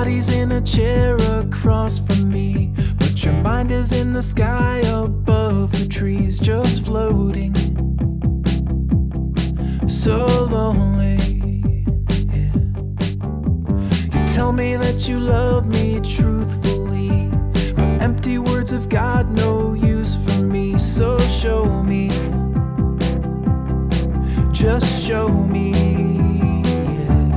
body's in a chair across from me, but your mind is in the sky above the trees, just floating. So lonely, yeah. You tell me that you love me truthfully, but empty words have got no use for me. So show me, just show me, yeah.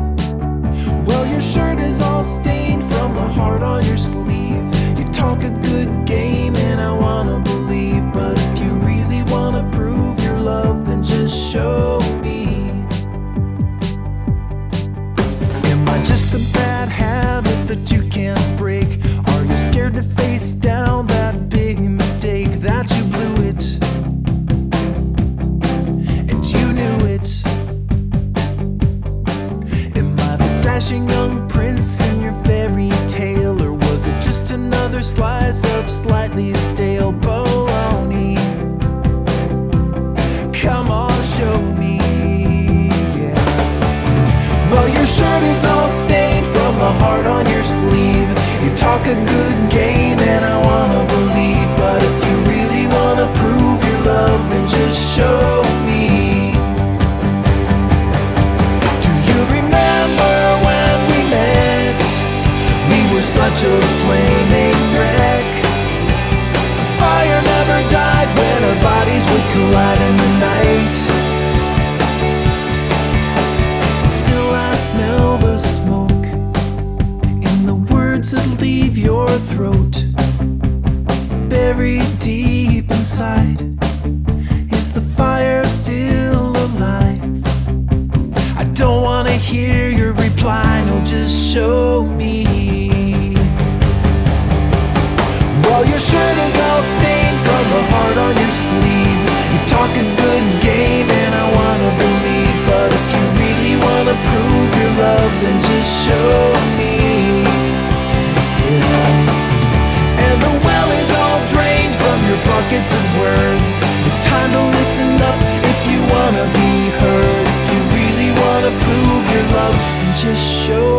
Well, your shirt is all stained from the heart on your sleeve. You talk a good game and I wanna believe, but if you really wanna prove your love, then just show me. Am I just a bad habit that you can't break? Are you scared to face down that big mistake that you blew it? And you knew it. Am I the dashing young prince in your fairy tale, or was it just another slice of slightly stale bologna? Come on, show me, yeah. Well, your shirt is all stained from the heart on your sleeve. You talk a good game and I wanna believe, but if you really wanna prove your love, then just show me. Do you remember when we met? We were such a flaming wreck. The fire never died when our bodies would collide in the night. And still I smell the smoke in the words that leave your throat. Buried deep inside, is the fire still alive? I don't wanna hear your reply, no, just show me. Well, your shirt is all stained from the heart on your sleeve. You talk a good game and I wanna believe, but if you really wanna prove your love, then just show me, yeah. And the well is all drained from your buckets of words. It's time to listen up if you wanna be heard. If you really wanna prove your love, then just show